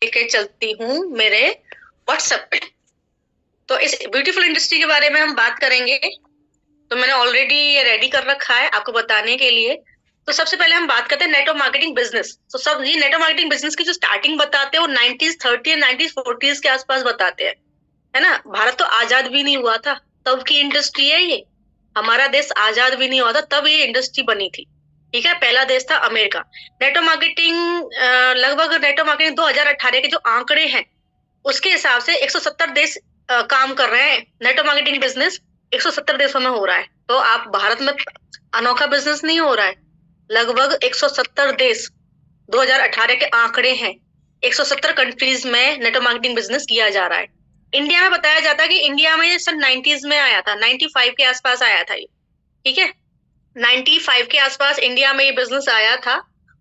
लेके चलती हूँ मेरे व्हाट्सएप पे। तो इस ब्यूटीफुल इंडस्ट्री के बारे में हम बात करेंगे। तो मैंने ऑलरेडी ये रेडी कर रखा है आपको बताने के लिए। तो सबसे पहले हम बात करते हैं नेटवर्क मार्केटिंग बिजनेस। तो सब ये नेटवर्क मार्केटिंग बिजनेस की जो स्टार्टिंग बताते हैं वो 90s 30 और 90s 40s के आसपास बताते हैं, है ना। भारत तो आजाद भी नहीं हुआ था तब की इंडस्ट्री है ये। हमारा देश आजाद भी नहीं हुआ था तब ये इंडस्ट्री बनी थी। ठीक है, पहला देश था अमेरिका। नेटवर्क मार्केटिंग लगभग नेटवर्क मार्केटिंग 2018 के जो आंकड़े हैं उसके हिसाब से 170 देश काम कर रहे हैं। नेटवर्क मार्केटिंग बिजनेस 170 देशों में हो रहा है। तो आप भारत में अनोखा बिजनेस नहीं हो रहा है। लगभग 170 देश 2018 के आंकड़े हैं। 170 कंट्रीज में नेटवर्क मार्केटिंग बिजनेस किया जा रहा है। इंडिया में बताया जाता है कि इंडिया में सन 90s में आया था, 95 के आसपास आया था ये। ठीक है, 95 के आसपास इंडिया में ये बिजनेस आया था।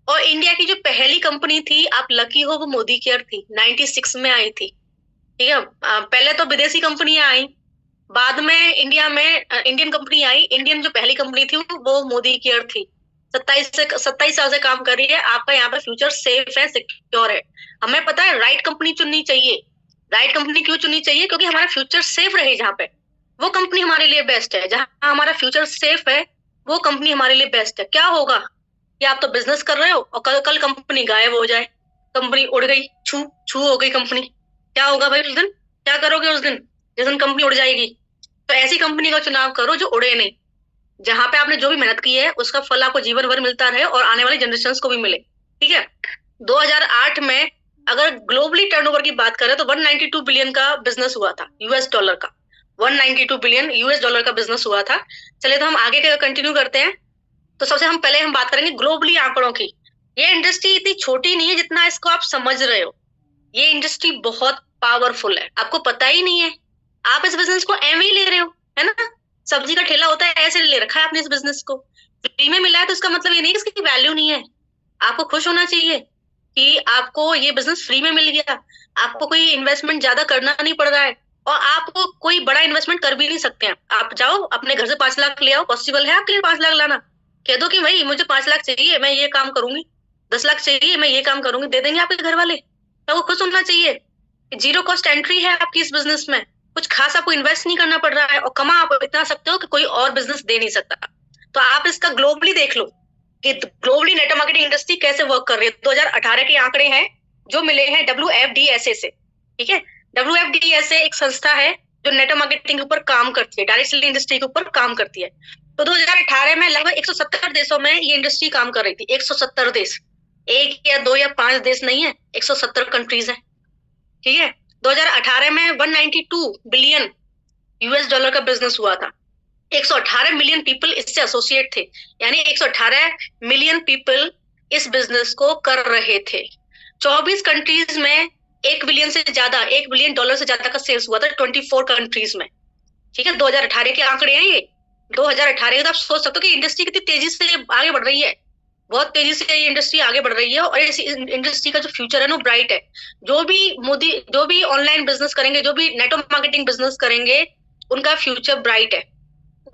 और इंडिया की जो पहली कंपनी थी, आप लकी हो, वो मोदी केयर थी, 96 में आई थी। ठीक है, पहले तो विदेशी कंपनियां आई, बाद में इंडिया में इंडियन कंपनी आई। इंडियन जो पहली कंपनी थी वो मोदी केयर थी। 27 साल से काम कर रही है। आपका यहाँ पे फ्यूचर सेफ है, सिक्योर है। हमें पता है राइट कंपनी चुननी चाहिए। राइट कंपनी क्यों चुननी चाहिए? क्योंकि हमारा फ्यूचर सेफ रहे जहाँ पे, वो कंपनी हमारे लिए बेस्ट है। जहाँ हमारा फ्यूचर सेफ है वो कंपनी हमारे लिए बेस्ट है। क्या होगा कि आप तो बिजनेस कर रहे हो और कल कल कंपनी गायब हो जाए, कंपनी उड़ गई, छू छू हो गई कंपनी, क्या होगा भाई उस दिन? क्या करोगे उस दिन जिस दिन कंपनी उड़ जाएगी? तो ऐसी कंपनी का चुनाव करो जो उड़े नहीं, जहां पे आपने जो भी मेहनत की है उसका फल आपको जीवन भर मिलता रहे और आने वाली जनरेशन को भी मिले। ठीक है, 2008 में अगर ग्लोबली टर्नओवर की बात करें तो 192 बिलियन का बिजनेस हुआ था, यूएस डॉलर का। 192 बिलियन यूएस डॉलर का बिजनेस हुआ था। चलिए तो हम आगे कंटिन्यू करते हैं। तो सबसे हम पहले हम बात करेंगे ग्लोबली आंकड़ों की। ये इंडस्ट्री इतनी छोटी नहीं है जितना इसको आप समझ रहे हो। ये इंडस्ट्री बहुत पावरफुल है, आपको पता ही नहीं है। आप इस बिजनेस को एवं ही ले रहे हो, है ना। सब्जी का ठेला होता है, ऐसे ले रखा है आपने इस बिजनेस को। फ्री में मिला है तो इसका मतलब ये नहीं कि इसकी वैल्यू नहीं है। आपको खुश होना चाहिए कि आपको ये बिजनेस फ्री में मिल गया। आपको कोई इन्वेस्टमेंट ज्यादा करना नहीं पड़ रहा है और आप कोई बड़ा इन्वेस्टमेंट कर भी नहीं सकते हैं। आप जाओ अपने घर से 5 लाख ले आओ, पॉसिबल है आपके लिए 5 लाख लाना? कह दो कि भाई मुझे 5 लाख चाहिए, मैं ये काम करूंगी। 10 लाख चाहिए, मैं ये काम करूंगी, दे देंगे आपके घर वाले। तो आपको खुश होना चाहिए। जीरो कॉस्ट एंट्री है आपकी इस बिजनेस में। कुछ खास आपको इन्वेस्ट नहीं करना पड़ रहा है और कमा आप इतना सकते हो कि कोई और बिजनेस दे नहीं सकता। तो आप इसका ग्लोबली देख लो कि ग्लोबली नेटवर्क मार्केटिंग इंडस्ट्री कैसे वर्क कर रही है। 2018 के आंकड़े हैं जो मिले हैं WFDSA से। ठीक है, WFDSA एक संस्था है जो नेटवर्क मार्केटिंग के ऊपर काम करती है, डायरेक्ट सेलिंग इंडस्ट्री के ऊपर काम करती है। तो 2018 में लगभग 170 देशों में ये इंडस्ट्री काम कर रही थी। 170 देश, एक या दो या पांच देश नहीं है, 170 कंट्रीज है। ठीक है, 2018 में 192 बिलियन यूएस डॉलर का बिजनेस हुआ था। 118 मिलियन पीपल इससे एसोसिएट थे, यानी 118 मिलियन पीपल इस बिजनेस को कर रहे थे। 24 कंट्रीज में 1 बिलियन से ज्यादा, 1 बिलियन डॉलर से ज्यादा का सेल्स हुआ था 24 कंट्रीज में। ठीक है, 2018 के आंकड़े हैं ये। 2018 के तो आप सोच सकते हो कि इंडस्ट्री कितनी तेजी से आगे बढ़ रही है। बहुत तेजी से ये इंडस्ट्री आगे बढ़ रही है और इस इंडस्ट्री का जो फ्यूचर है ना ब्राइट है। जो भी ऑनलाइन बिजनेस करेंगे, जो भी नेटवर्क मार्केटिंग बिजनेस करेंगे, उनका फ्यूचर ब्राइट है।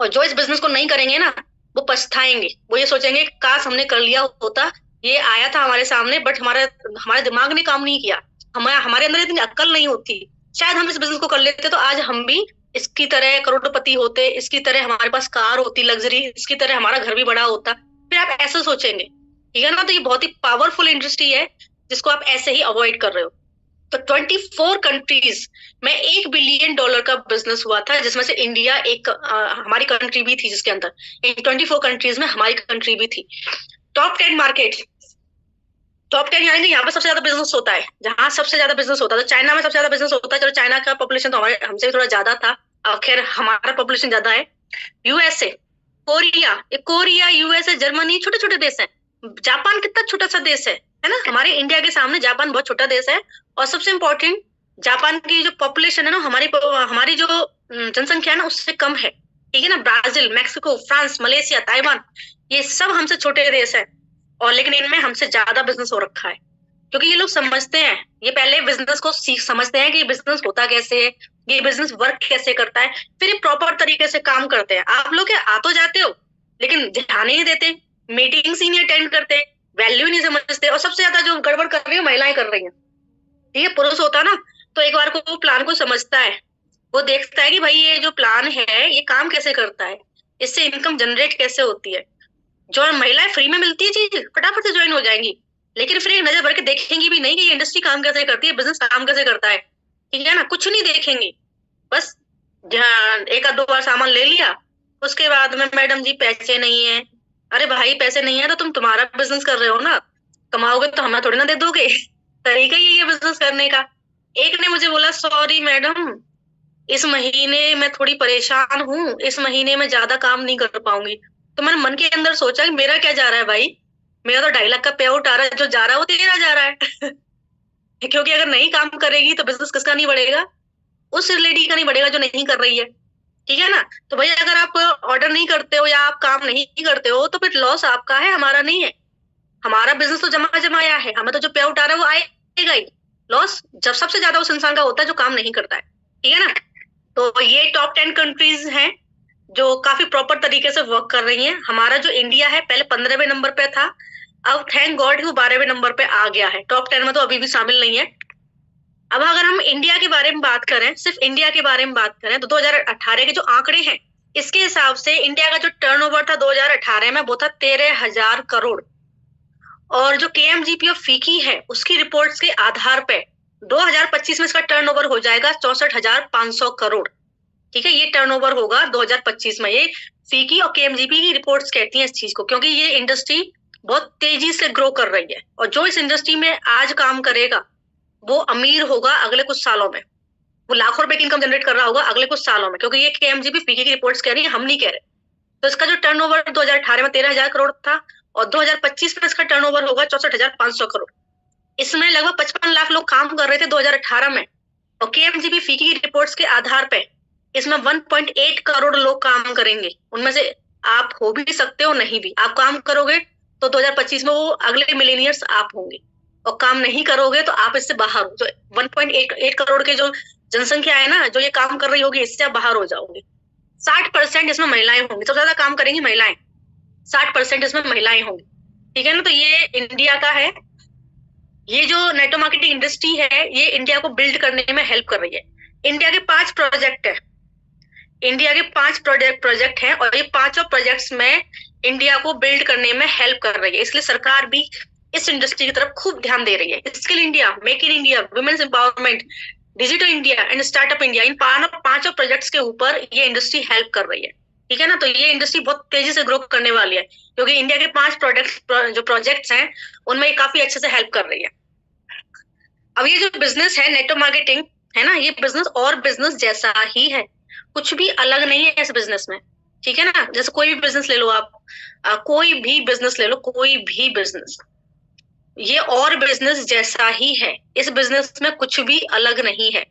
और जो इस बिजनेस को नहीं करेंगे ना, वो पछताएंगे। वो ये सोचेंगे काश हमने कर लिया होता, ये आया था हमारे सामने बट हमारे दिमाग ने काम नहीं किया, हमारे अंदर इतनी अक्ल नहीं होती, शायद हम इस बिजनेस को कर लेते तो आज हम भी इसकी तरह करोड़पति होते, इसकी तरह हमारे पास कार होती लग्जरी, इसकी तरह हमारा घर भी बड़ा होता। फिर आप ऐसे सोचेंगे, ठीक है ना। तो ये बहुत ही पावरफुल इंडस्ट्री है जिसको आप ऐसे ही अवॉइड कर रहे हो। तो 24 कंट्रीज में 1 बिलियन डॉलर का बिजनेस हुआ था, जिसमें से इंडिया एक हमारी कंट्री भी थी, जिसके अंदर इन 24 कंट्रीज में हमारी कंट्री भी थी। टॉप 10 मार्केट, टॉप 10 यानी यहाँ पे सबसे ज्यादा बिजनेस होता है, जहां सबसे ज्यादा बिजनेस होता है। तो चाइना में सबसे ज्यादा बिजनेस होता है। चलो चाइना का पॉपुलेशन तो हमारे हमसे भी थोड़ा ज्यादा था, खैर हमारा पॉपुलेशन ज्यादा है। यूएसए, कोरिया, यूएसए, जर्मनी, छोटे छोटे देश है। जापान कितना छोटा सा देश है ना। हमारे इंडिया के सामने जापान बहुत छोटा देश है। और सबसे इम्पोर्टेंट, जापान की जो पॉपुलेशन है ना, हमारी जो जनसंख्या है ना, उससे कम है। ठीक है ना। Brazil, Mexico, France, Malaysia, Taiwan, ये सब हमसे छोटे देश है और लेकिन इनमें हमसे ज्यादा बिजनेस हो रखा है। क्योंकि ये लोग समझते हैं, ये पहले बिजनेस को समझते हैं कि बिजनेस होता कैसे है, ये बिजनेस वर्क कैसे करता है, फिर ये प्रॉपर तरीके से काम करते हैं। आप लोग आ तो जाते हो लेकिन ध्यान ही नहीं देते, मीटिंग्स ही नहीं अटेंड करते, वैल्यू नहीं समझते। और सबसे ज्यादा जो गड़बड़ कर रही है महिलाएं कर रही हैं। ठीक है, पुरुष होता ना तो एक बार को वो प्लान को समझता है, वो देखता है कि भाई ये जो प्लान है ये काम कैसे करता है, इससे इनकम जनरेट कैसे होती है। जो महिलाएं फ्री में मिलती है चीज फटाफट से ज्वाइन हो जाएंगी, लेकिन फिर एक नजर भर के देखेंगी भी नहीं कि ये इंडस्ट्री काम कैसे करती है, बिजनेस काम कैसे करता है, ठीक है ना, कुछ नहीं देखेंगी। बस जहाँ एक आध दो बार सामान ले लिया, उसके बाद में मैडम जी पैसे नहीं है। अरे भाई पैसे नहीं है तो तुम तुम्हारा बिजनेस कर रहे हो ना, कमाओगे तो हमें थोड़ी ना दे दोगे। तरीका ही है बिजनेस करने का। एक ने मुझे बोला सॉरी मैडम, इस महीने मैं थोड़ी परेशान हूँ, इस महीने में ज्यादा काम नहीं कर पाऊंगी। तो मैंने मन के अंदर सोचा कि मेरा क्या जा रहा है भाई, मेरा तो 2.5 लाख का पे आउट आ रहा है, जो जा रहा है वो तेरा जा रहा है। क्योंकि अगर नहीं काम करेगी तो बिजनेस किसका नहीं बढ़ेगा, उस लेडी का नहीं बढ़ेगा जो नहीं कर रही है, ठीक है ना। तो भाई अगर आप ऑर्डर नहीं करते हो या आप काम नहीं करते हो तो फिर लॉस आपका है, हमारा नहीं है। हमारा बिजनेस तो जमा जमाया है, हमें तो जो पे आउट आ रहा है वो आएगा ही। लॉस जब सबसे ज्यादा उस इंसान का होता है जो काम नहीं करता है, ठीक है ना। तो ये टॉप 10 कंट्रीज हैं जो काफी प्रॉपर तरीके से वर्क कर रही हैं। हमारा जो इंडिया है पहले 15वें नंबर पे था, अब थैंक गॉड वो 12वें नंबर पे आ गया है, टॉप 10 में तो अभी भी शामिल नहीं है। अब अगर हम इंडिया के बारे में बात करें, सिर्फ इंडिया के बारे में बात करें तो 2018 के जो आंकड़े हैं इसके हिसाब से इंडिया का जो टर्नओवर था 2018 में वो था 13,000 करोड़। और जो केएमजीपी ऑफ फीकी है उसकी रिपोर्ट्स के आधार पे 2025 में इसका टर्नओवर हो जाएगा 64,500 करोड़। ठीक है, ये टर्नओवर होगा 2025 में। ये फीकी और केएमजीपी की रिपोर्ट्स कहती हैं इस चीज को, क्योंकि ये इंडस्ट्री बहुत तेजी से ग्रो कर रही है और जो इस इंडस्ट्री में आज काम करेगा वो अमीर होगा अगले कुछ सालों में, वो लाखों रुपए की इनकम जनरेट कर रहा होगा अगले कुछ सालों में, क्योंकि ये केएमजीपी फीकी की रिपोर्ट्स कह रही है, हम नहीं कह रहे। तो इसका जो टर्नओवर 2018 में 13,000 करोड़ था और 2025 में इसका टर्नओवर होगा 64,500 करोड़। इसमें लगभग 55 लाख लोग काम कर रहे थे 2018 में, और केएमजीपी फीकी की रिपोर्ट्स के आधार पे इसमें 1.8 करोड़ लोग काम करेंगे। उनमें से आप हो भी सकते हो, नहीं भी। आप काम करोगे तो 2025 में वो अगले मिलेनियर्स आप होंगे, और काम नहीं करोगे तो आप इससे बाहर हो। जो 1.8 करोड़ के जो जनसंख्या है ना जो ये काम कर रही होगी, इससे आप बाहर हो जाओगे। 60% इसमें महिलाएं होंगी, सबसे ज्यादा काम करेंगी महिलाएं, 60% इसमें महिलाएं होंगी, ठीक है ना। तो ये इंडिया का है। ये जो नेटो मार्केटिंग इंडस्ट्री है ये इंडिया को बिल्ड करने में हेल्प कर रही है। इंडिया के 5 प्रोजेक्ट है, इंडिया के 5 प्रोजेक्ट हैं और ये पांचों प्रोजेक्ट्स में इंडिया को बिल्ड करने में हेल्प कर रही है। इसलिए सरकार भी इस इंडस्ट्री की तरफ खूब ध्यान दे रही है। Skill India, make in India, women's empowerment, digital India and startup India, इन पांचों प्रोजेक्ट्स के ऊपर ये इंडस्ट्री हेल्प कर रही है, ठीक है ना। तो ये इंडस्ट्री बहुत तेजी से ग्रो करने वाली है क्योंकि इंडिया के 5 जो प्रोजेक्ट्स हैं उनमें ये काफी अच्छे से हेल्प कर रही है। अब ये जो बिजनेस है नेटो मार्केटिंग है ना, ये बिजनेस और बिजनेस जैसा ही है, कुछ भी अलग नहीं है इस बिजनेस में, ठीक है ना। जैसे कोई भी बिजनेस ले लो आप, कोई भी बिजनेस ले लो, कोई भी बिजनेस, ये और बिजनेस जैसा ही है। इस बिजनेस में कुछ भी अलग नहीं है।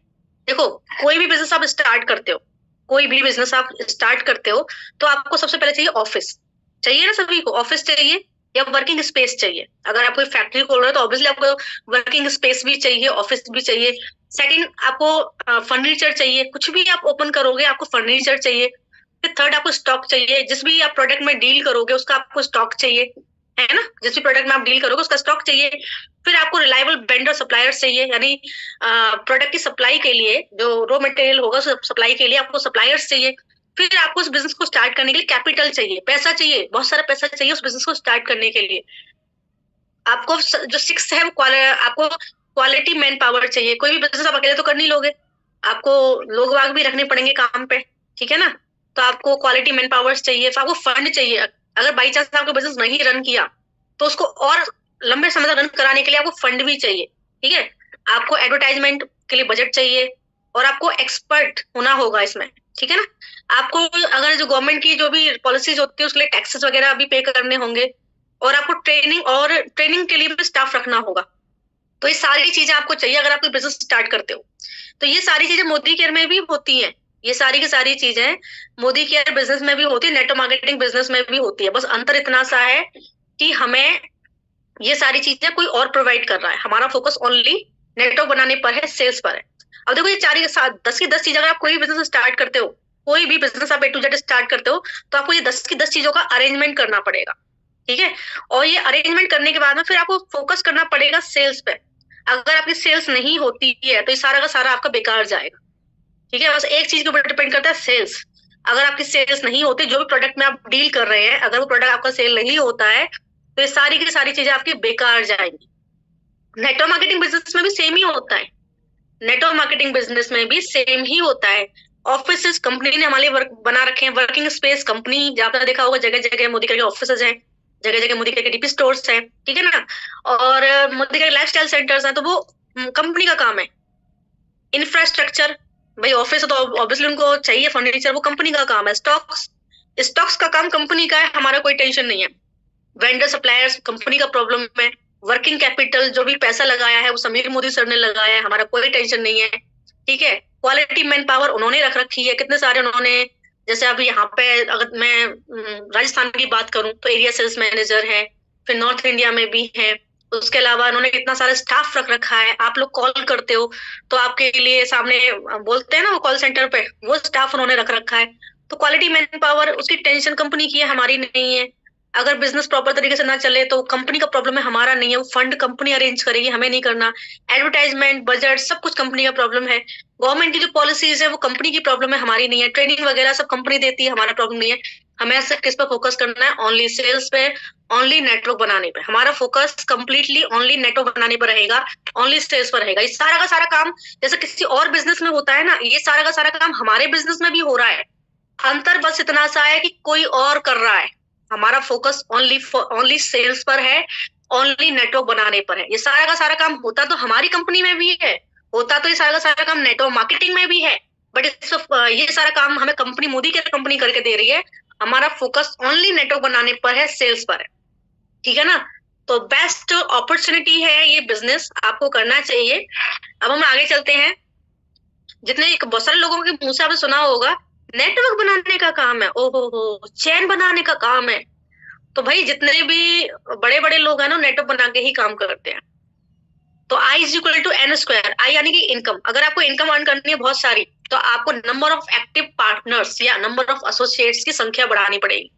देखो, कोई भी बिजनेस आप स्टार्ट करते हो, कोई भी बिजनेस आप स्टार्ट करते हो तो आपको सबसे पहले चाहिए ऑफिस, चाहिए ना, सभी को ऑफिस चाहिए या वर्किंग स्पेस चाहिए। अगर आप कोई फैक्ट्री खोल रहे हो तो ऑब्वियसली आपको वर्किंग स्पेस भी चाहिए, ऑफिस भी चाहिए। सेकंड, आपको फर्नीचर चाहिए, कुछ भी आप ओपन करोगे आपको फर्नीचर चाहिए। फिर थर्ड, आपको स्टॉक चाहिए, जिस भी आप प्रोडक्ट में डील करोगे उसका आपको स्टॉक चाहिए, है ना, जिस भी प्रोडक्ट में आप डील करोगे उसका स्टॉक चाहिए। फिर आपको रिलायबल वेंडर सप्लायर्स चाहिए, यानी प्रोडक्ट की सप्लाई के लिए जो रॉ मटेरियल होगा सप्लाई के लिए आपको सप्लायर्स चाहिए। फिर आपको उस बिजनेस को स्टार्ट करने के लिए कैपिटल चाहिए, पैसा चाहिए, बहुत सारा पैसा चाहिए उस बिजनेस को स्टार्ट करने के लिए। आपको जो 6 है वो आपको क्वालिटी मैन पावर चाहिए। कोई भी बिजनेस आप अकेले तो कर नहीं लोगे, आपको लोग वाग भी रखने पड़ेंगे काम पे, ठीक है ना। तो आपको क्वालिटी मैन पावर्स चाहिए, आपको फंड चाहिए। अगर बाई चांस आपको बिजनेस नहीं रन किया तो उसको और लंबे समय तक रन कराने के लिए आपको फंड भी चाहिए, ठीक है। आपको एडवर्टाइजमेंट के लिए बजट चाहिए और आपको एक्सपर्ट होना होगा इसमें, ठीक है ना। आपको अगर जो गवर्नमेंट की जो भी पॉलिसीज होती है उसके लिए टैक्सेस वगैरह भी पे करने होंगे और आपको ट्रेनिंग के लिए भी स्टाफ रखना होगा। तो ये सारी चीजें आपको चाहिए अगर आप कोई बिजनेस स्टार्ट करते हो। तो ये सारी चीजें मोदी केयर में भी होती हैं, ये सारी की सारी चीजें मोदी केयर बिजनेस में भी होती है, नेटो मार्केटिंग बिजनेस में भी होती है। बस अंतर इतना सा है कि हमें ये सारी चीजें कोई और प्रोवाइड कर रहा है, हमारा फोकस ओनली नेटवर्क बनाने पर है, सेल्स पर है। अब देखो, ये 10 की 10 चीज अगर आप कोई भी बिजनेस स्टार्ट करते हो, कोई भी बिजनेस आप A to Z स्टार्ट करते हो तो आपको ये 10 की 10 चीजों का अरेंजमेंट करना पड़ेगा, ठीक है। और ये अरेंजमेंट करने के बाद में फिर आपको फोकस करना पड़ेगा सेल्स पे। अगर आपकी सेल्स नहीं होती है तो ये सारा का सारा आपका बेकार जाएगा। ठीक है, बस एक चीज के ऊपर डिपेंड करता है, सेल्स। अगर आपकी सेल्स नहीं होती, जो भी प्रोडक्ट में आप डील कर रहे हैं, अगर वो प्रोडक्ट आपका सेल नहीं होता है तो ये सारी की सारी चीजें आपकी बेकार जाएंगी। नेटवर्क मार्केटिंग बिजनेस में भी सेम ही होता है। नेटवर्क मार्केटिंग बिजनेस में भी सेम ही होता है। ऑफिस कंपनी ने हमारे लिए वर्क बना रखे हैं, वर्किंग स्पेस कंपनी, आपने देखा होगा जगह जगह मोदी के ऑफिस हैं, जगह जगह मोदी के डीपी स्टोर्स हैं, ठीक है ना। और मोदी के लाइफस्टाइल सेंटर्स हैं, तो वो कंपनी का काम है। इंफ्रास्ट्रक्चर, भाई ऑफिस तो ऑब्वियसली उनको चाहिए फर्नीचर, वो कंपनी का काम है। स्टॉक्स, स्टॉक्स का काम कंपनी का है, हमारा कोई टेंशन नहीं है। वेंडर सप्लायर्स कंपनी का प्रॉब्लम है। वर्किंग कैपिटल, जो भी पैसा लगाया है वो समीर मोदी सर ने लगाया है, हमारा कोई टेंशन नहीं है। ठीक है, क्वालिटी मैन पावर उन्होंने रख रखी है, कितने सारे उन्होंने, जैसे अभी यहाँ पे अगर मैं राजस्थान की बात करूं तो एरिया सेल्स मैनेजर है, फिर नॉर्थ इंडिया में भी है। उसके अलावा उन्होंने कितना सारा स्टाफ रख रखा है। आप लोग कॉल करते हो तो आपके लिए सामने बोलते हैं ना वो कॉल सेंटर पे, वो स्टाफ उन्होंने रख रखा है। तो क्वालिटी मैन पावर, उसकी टेंशन कंपनी की है, हमारी नहीं है। अगर बिजनेस प्रॉपर तरीके से ना चले तो कंपनी का प्रॉब्लम है, हमारा नहीं है। वो फंड कंपनी अरेंज करेगी, हमें नहीं करना। एडवर्टाइजमेंट, बजट, सब कुछ कंपनी का प्रॉब्लम है। गवर्नमेंट की जो पॉलिसीज है वो कंपनी की प्रॉब्लम है, हमारी नहीं है। ट्रेनिंग वगैरह सब कंपनी देती है, हमारा प्रॉब्लम नहीं है। हमें सिर्फ किस पर फोकस करना है, ओनली सेल्स पे, ओनली नेटवर्क बनाने पे। हमारा फोकस कंप्लीटली ओनली नेटवर्क बनाने पर रहेगा, ओनली सेल्स पर रहेगा। ये सारा का सारा काम जैसे किसी और बिजनेस में होता है ना, ये सारा का सारा काम हमारे बिजनेस में भी हो रहा है। अंतर बस इतना सा है कि कोई और कर रहा है, हमारा फोकस ओनली सेल्स पर है, ओनली नेटवर्क बनाने पर है। ये सारा का सारा काम होता तो हमारी कंपनी में भी है, होता तो ये सारा का सारा काम नेटवर्क मार्केटिंग में भी है, बट ये सारा काम हमें कंपनी, मोदी की कंपनी करके दे रही है। हमारा फोकस ओनली नेटवर्क बनाने पर है, सेल्स पर है। ठीक है ना। तो बेस्ट अपॉर्चुनिटी है ये बिजनेस, आपको करना चाहिए। अब हम आगे चलते हैं। जितने बहुत सारे लोगों के मुंह से आपने सुना होगा नेटवर्क बनाने का काम है, ओहो हो, चैन बनाने का काम है। तो भाई जितने भी बड़े बड़े लोग हैं ना, नेटवर्क बना के ही काम करते हैं। तो I is equal to N square, I यानी कि इनकम। अगर आपको इनकम अर्न करनी है बहुत सारी, तो आपको नंबर ऑफ एक्टिव पार्टनर्स या नंबर ऑफ एसोसिएट्स की संख्या बढ़ानी पड़ेगी।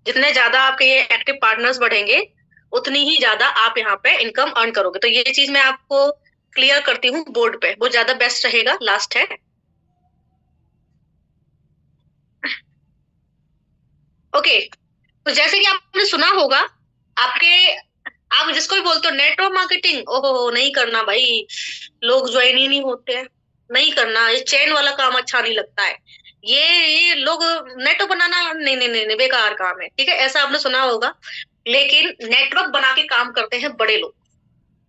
जितने ज्यादा आपके ये एक्टिव पार्टनर्स बढ़ेंगे, उतनी ही ज्यादा आप यहाँ पे इनकम अर्न करोगे। तो ये चीज मैं आपको क्लियर करती हूँ बोर्ड पे, वो ज्यादा बेस्ट रहेगा। लास्ट है, ओके। तो जैसे कि आपने सुना होगा, आपके, आप जिसको भी बोलते हो नेटवर्क मार्केटिंग, ओहो नहीं करना भाई, लोग ज्वाइन ही नहीं होते हैं, नहीं करना, ये चेन वाला काम अच्छा नहीं लगता है, ये लोग नेटवर्क बनाना नहीं नहीं नहीं नहीं, बेकार काम है। ठीक है, ऐसा आपने सुना होगा। लेकिन नेटवर्क बना के काम करते हैं बड़े लोग।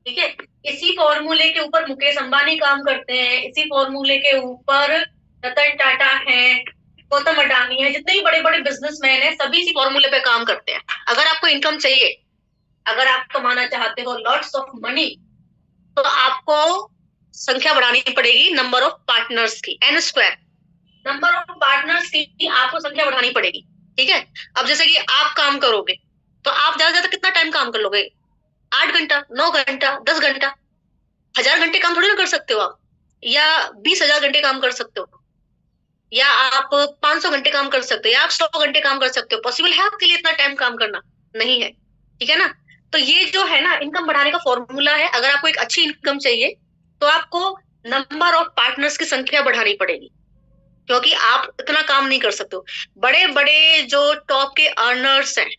ठीक है, इसी फॉर्मूले के ऊपर मुकेश अंबानी काम करते हैं, इसी फॉर्मूले के ऊपर रतन टाटा है, गौतम अडानी है, जितने भी बड़े बड़े बिजनेसमैन हैं, सभी इसी फॉर्मूले पे काम करते हैं। अगर आपको इनकम चाहिए, अगर आप कमाना चाहते हो लॉट्स ऑफ मनी, तो आपको संख्या बढ़ानी पड़ेगी नंबर ऑफ पार्टनर्स की, n square. Number of partners की आपको संख्या बढ़ानी पड़ेगी। ठीक है, अब जैसे कि आप काम करोगे तो आप ज्यादा से ज्यादा कितना टाइम काम कर लोगे? 8 घंटा, 9 घंटा, 10 घंटा? 1000 घंटे काम थोड़ी ना कर सकते हो आप, या 20,000 घंटे काम कर सकते हो, या आप 500 घंटे काम कर सकते हो, या आप 100 घंटे काम कर सकते हो। पॉसिबल है आपके लिए इतना टाइम काम करना? नहीं है। ठीक है ना। तो ये जो है ना इनकम बढ़ाने का फॉर्मूला है। अगर आपको एक अच्छी इनकम चाहिए तो आपको नंबर ऑफ पार्टनर्स की संख्या बढ़ानी पड़ेगी, क्योंकि आप इतना काम नहीं कर सकते हो। बड़े बड़े जो टॉप के अर्नर्स हैं,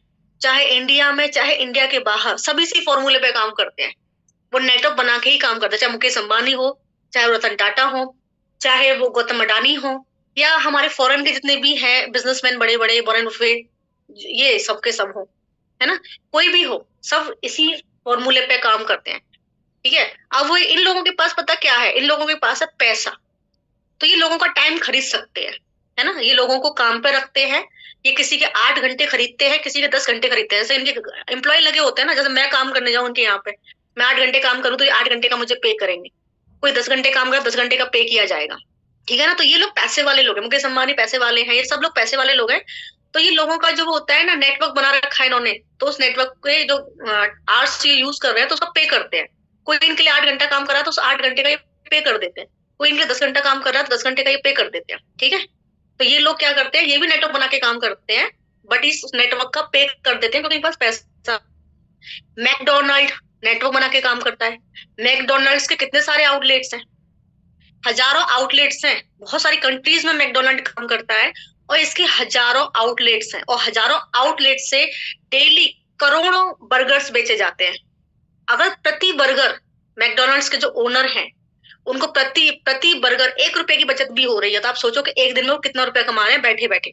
चाहे इंडिया में चाहे इंडिया के बाहर, सब इसी फॉर्मूले पे काम करते हैं। वो नेटवर्क बना के ही काम करते हैं, चाहे मुकेश अंबानी हो, चाहे रतन टाटा हो, चाहे वो गौतम अडानी हो, या हमारे फॉरेन के जितने भी हैं बिजनेसमैन बड़े बड़े, वॉरेन बफेट, ये सबके सब हो, है ना, कोई भी हो, सब इसी फॉर्मूले पे काम करते हैं। ठीक है, अब वो इन लोगों के पास पता क्या है, इन लोगों के पास है पैसा। तो ये लोगों का टाइम खरीद सकते हैं, है ना, ये लोगों को काम पे रखते हैं। ये किसी के 8 घंटे खरीदते हैं, किसी के 10 घंटे खरीदते हैं। जैसे इनके एम्प्लॉय लगे होते हैं ना, जैसे मैं काम करने जाऊँ उनके यहाँ पे, मैं 8 घंटे काम करूँ तो ये 8 घंटे का मुझे पे करेंगे। कोई 10 घंटे काम करे, 10 घंटे का पे किया जाएगा। ठीक है ना। तो ये लोग पैसे वाले लोग हैं, मुकेश अंबानी पैसे वाले हैं, ये सब लोग पैसे वाले लोग हैं। तो ये लोगों का जो होता है ना, नेटवर्क बना रखा है इन्होंने, तो उस नेटवर्क के जो आवर्स ये यूज कर रहे हैं तो उसका पे करते हैं। कोई इनके लिए 8 घंटा काम कर रहा है तो उस 8 घंटे का ये पे कर देते हैं। कोई इनके 10 घंटा काम कर रहा है तो 10 घंटे का ये पे कर देते हैं। ठीक है, तो ये लोग क्या करते हैं, ये भी नेटवर्क बना के काम करते हैं, बट इस नेटवर्क का पे कर देते हैं क्योंकि इनके पास पैसा। मैकडोनल्ड नेटवर्क बना के काम करता है। मैकडोनल्ड्स के कितने सारे आउटलेट्स हैं, हजारों आउटलेट्स हैं, बहुत सारी कंट्रीज में मैकडोनल्ड काम करता है और इसके हजारों आउटलेट्स हैं और हजारों आउटलेट से डेली करोड़ों बर्गर्स बेचे जाते हैं। अगर प्रति बर्गर मैकडोनल्ड्स के जो ओनर हैं उनको प्रति प्रति बर्गर 1 रुपए की बचत भी हो रही है, तो आप सोचो कि एक दिन में वो कितना रुपया कमा रहे हैं बैठे बैठे।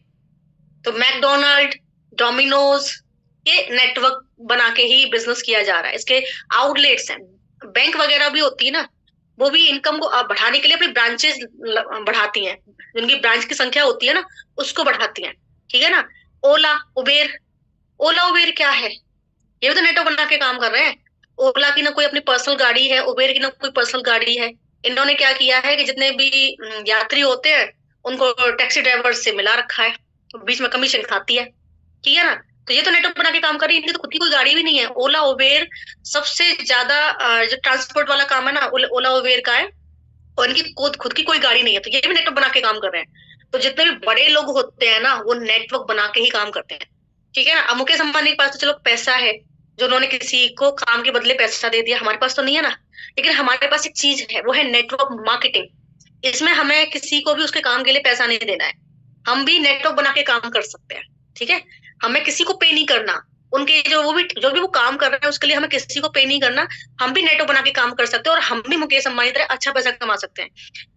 तो मैकडोनल्ड, डोमिनोज, ये नेटवर्क बना के ही बिजनेस किया जा रहा है। इसके आउटलेट्स हैं, बैंक वगैरह भी होती है ना, वो भी इनकम को बढ़ाने के लिए अपनी ब्रांचेस बढ़ाती हैं, जिनकी ब्रांच की संख्या होती है ना उसको बढ़ाती हैं, ठीक है ना। ओला उबेर, ओला उबेर क्या है, ये भी तो नेटवर्क बना के काम कर रहे हैं। ओला की ना कोई अपनी पर्सनल गाड़ी है, उबेर की ना कोई पर्सनल गाड़ी है। इन्होंने क्या किया है कि जितने भी यात्री होते हैं उनको टैक्सी ड्राइवर से मिला रखा है, बीच में कमीशन खाती है, ठीक है ना। तो ये तो नेटवर्क बना के काम कर रही है, इनकी तो खुद की कोई गाड़ी भी नहीं है। ओला उबेर सबसे ज्यादा जो ट्रांसपोर्ट वाला काम है ना ओला उबेर का है, और इनकी खुद की कोई गाड़ी नहीं है, तो ये भी नेटवर्क बना के काम कर रहे हैं। तो जितने भी बड़े लोग होते हैं ना वो नेटवर्क बना के ही काम करते हैं, ठीक है ना। अब मुकेश अंबानी के पास तो चलो पैसा है, जो उन्होंने किसी को काम के बदले पैसा दे दिया, हमारे पास तो नहीं है ना। लेकिन हमारे पास एक चीज है, वो है नेटवर्क मार्केटिंग। इसमें हमें किसी को भी उसके काम के लिए पैसा नहीं देना है, हम भी नेटवर्क बना के काम कर सकते हैं, ठीक है। हमें किसी को पे नहीं करना, उनके जो भी वो काम कर रहे हैं उसके लिए हमें किसी को पे नहीं करना। हम भी नेटवर्क बना के काम कर सकते हैं और हम भी मुकेश अंबानी की तरह अच्छा पैसा कमा सकते हैं।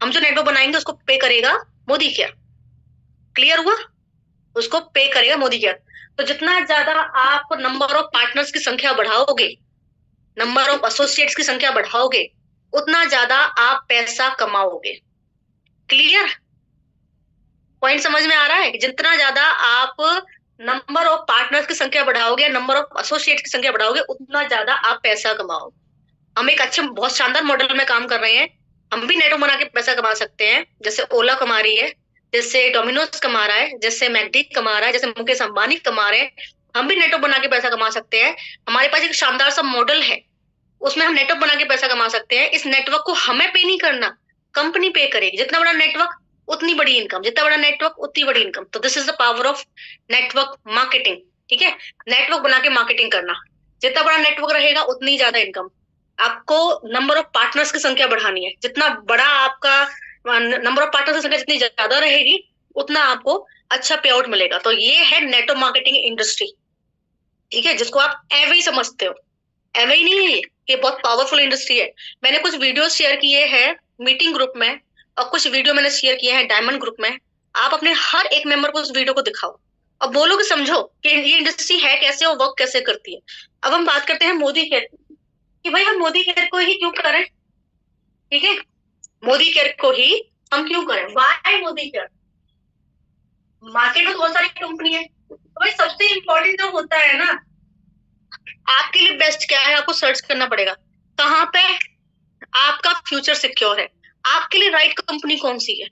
हम जो नेटवर्क बनाएंगे उसको पे करेगा मोदी केयर, क्लियर हुआ, उसको पे करेगा मोदी केयर। तो जितना ज्यादा आप नंबर ऑफ पार्टनर्स की संख्या बढ़ाओगे, नंबर ऑफ एसोसिएट्स की संख्या बढ़ाओगे, उतना ज्यादा आप पैसा कमाओगे। क्लियर, पॉइंट समझ में आ रहा है। जितना ज्यादा आप नंबर ऑफ पार्टनर्स की संख्या बढ़ाओगे, नंबर ऑफ एसोसिएट्स की संख्या बढ़ाओगे, उतना ज्यादा आप पैसा कमाओगे। हम एक अच्छे बहुत शानदार मॉडल में काम कर रहे हैं, हम भी नेटवर्क बना के पैसा कमा सकते हैं, जैसे ओला कमा रही है, जैसे डोमिनोज कमा रहा है, जैसे मैकडी कमा रहा है, जैसे मुकेश अंबानी कमा रहे हैं। हम भी नेटवर्क बना के पैसा कमा सकते हैं। हमारे पास एक शानदार सा मॉडल है, उसमें हम नेटवर्क बना के पैसा कमा सकते हैं। इस नेटवर्क को हमें पे नहीं करना, कंपनी पे करेगी। जितना बड़ा नेटवर्क उतनी बड़ी इनकम, जितना बड़ा नेटवर्क उतनी बड़ी इनकम। तो this is the power of network marketing, ठीक है। नेटवर्क बना के मार्केटिंग करना, जितना बड़ा नेटवर्क रहेगा उतनी ज्यादा इनकम। आपको नंबर ऑफ पार्टनर्स की संख्या बढ़ानी है, जितना बड़ा आपका नंबर ऑफ पार्टनर्स की संख्या जितनी ज्यादा रहेगी उतना आपको अच्छा पे आउट मिलेगा। तो ये है नेटवर्क मार्केटिंग इंडस्ट्री, ठीक है, जिसको आप एवे ही समझते हो। एवे ही नहीं है ये बहुत पावरफुल इंडस्ट्री है। मैंने कुछ वीडियो शेयर किए हैं मीटिंग ग्रुप में और कुछ वीडियो मैंने शेयर किए हैं डायमंड ग्रुप में। आप अपने हर एक मेंबर को उस वीडियो को दिखाओ और बोलो कि समझो कि ये इंडस्ट्री है कैसे और वर्क कैसे करती है। अब हम बात करते हैं मोदी केयर कि भाई हम मोदी केयर को ही क्यों करें, ठीक है, मोदी केयर को ही हम क्यों करें। वाई मोदी केयर, मार्केट में बहुत सारी कंपनी है, तो भाई सबसे इंपॉर्टेंट जो होता है ना, आपके लिए बेस्ट क्या है आपको सर्च करना पड़ेगा, कहाँ पे आपका फ्यूचर सिक्योर है, आपके लिए राइट कंपनी कौन सी है।